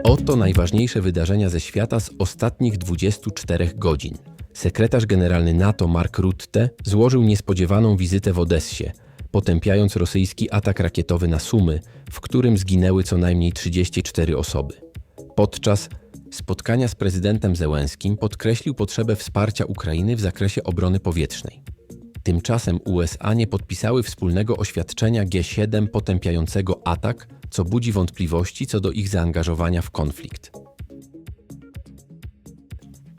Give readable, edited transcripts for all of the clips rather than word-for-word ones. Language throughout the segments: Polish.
Oto najważniejsze wydarzenia ze świata z ostatnich 24 godzin. Sekretarz generalny NATO Mark Rutte złożył niespodziewaną wizytę w Odessie, potępiając rosyjski atak rakietowy na Sumy, w którym zginęły co najmniej 34 osoby. Podczas spotkania z prezydentem Zełenskim podkreślił potrzebę wsparcia Ukrainy w zakresie obrony powietrznej. Tymczasem USA nie podpisały wspólnego oświadczenia G7 potępiającego atak, co budzi wątpliwości co do ich zaangażowania w konflikt.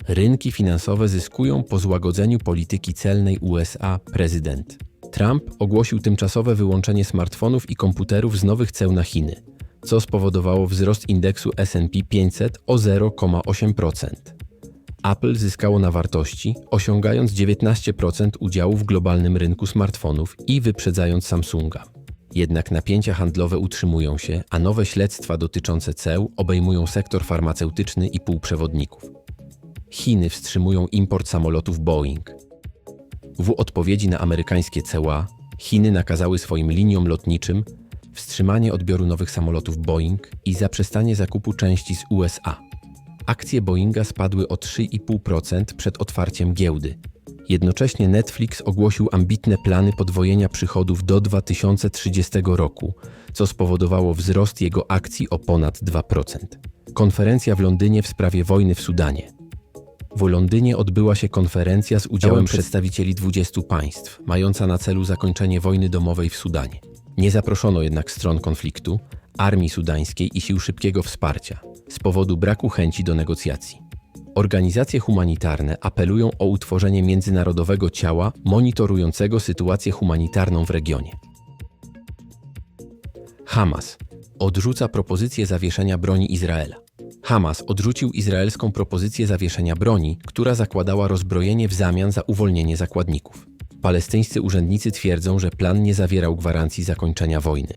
Rynki finansowe zyskują po złagodzeniu polityki celnej USA. Prezydent Trump ogłosił tymczasowe wyłączenie smartfonów i komputerów z nowych ceł na Chiny, co spowodowało wzrost indeksu S&P 500 o 0,8%. Apple zyskało na wartości, osiągając 19% udziału w globalnym rynku smartfonów i wyprzedzając Samsunga. Jednak napięcia handlowe utrzymują się, a nowe śledztwa dotyczące ceł obejmują sektor farmaceutyczny i półprzewodników. Chiny wstrzymują import samolotów Boeing. W odpowiedzi na amerykańskie ceła, Chiny nakazały swoim liniom lotniczym wstrzymanie odbioru nowych samolotów Boeing i zaprzestanie zakupu części z USA. Akcje Boeinga spadły o 3,5% przed otwarciem giełdy. Jednocześnie Netflix ogłosił ambitne plany podwojenia przychodów do 2030 roku, co spowodowało wzrost jego akcji o ponad 2%. Konferencja w Londynie w sprawie wojny w Sudanie. W Londynie odbyła się konferencja z udziałem przedstawicieli 20 państw, mająca na celu zakończenie wojny domowej w Sudanie. Nie zaproszono jednak stron konfliktu, armii sudańskiej i sił szybkiego wsparcia, z powodu braku chęci do negocjacji. Organizacje humanitarne apelują o utworzenie międzynarodowego ciała monitorującego sytuację humanitarną w regionie. Hamas odrzuca propozycję zawieszenia broni Izraela. Hamas odrzucił izraelską propozycję zawieszenia broni, która zakładała rozbrojenie w zamian za uwolnienie zakładników. Palestyńscy urzędnicy twierdzą, że plan nie zawierał gwarancji zakończenia wojny.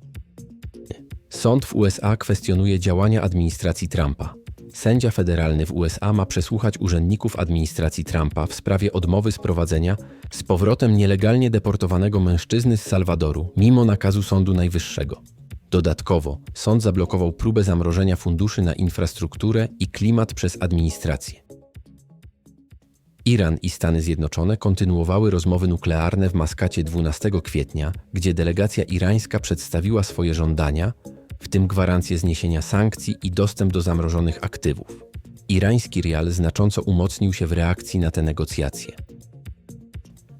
Sąd w USA kwestionuje działania administracji Trumpa. Sędzia federalny w USA ma przesłuchać urzędników administracji Trumpa w sprawie odmowy sprowadzenia z powrotem nielegalnie deportowanego mężczyzny z Salwadoru, mimo nakazu Sądu Najwyższego. Dodatkowo, sąd zablokował próbę zamrożenia funduszy na infrastrukturę i klimat przez administrację. Iran i Stany Zjednoczone kontynuowały rozmowy nuklearne w Maskacie 12 kwietnia, gdzie delegacja irańska przedstawiła swoje żądania, w tym gwarancję zniesienia sankcji i dostęp do zamrożonych aktywów. Irański rial znacząco umocnił się w reakcji na te negocjacje.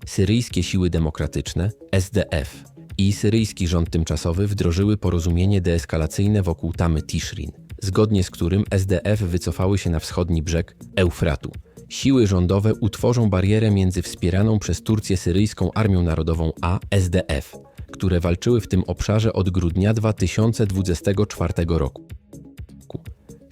Syryjskie Siły Demokratyczne, SDF, i syryjski rząd tymczasowy wdrożyły porozumienie deeskalacyjne wokół Tamy Tishrin, zgodnie z którym SDF wycofały się na wschodni brzeg Eufratu. Siły rządowe utworzą barierę między wspieraną przez Turcję syryjską Armią Narodową a SDF, które walczyły w tym obszarze od grudnia 2024 roku.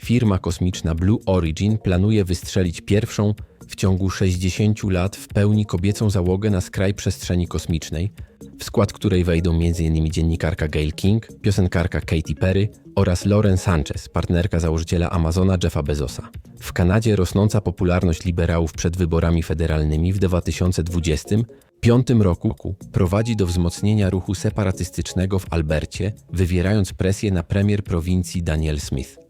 Firma kosmiczna Blue Origin planuje wystrzelić pierwszą w ciągu 60 lat w pełni kobiecą załogę na skraj przestrzeni kosmicznej, w skład której wejdą m.in. dziennikarka Gayle King, piosenkarka Katy Perry oraz Lauren Sanchez, partnerka założyciela Amazona Jeffa Bezosa. W Kanadzie rosnąca popularność liberałów przed wyborami federalnymi w 2025 roku prowadzi do wzmocnienia ruchu separatystycznego w Albercie, wywierając presję na premier prowincji Danielle Smith.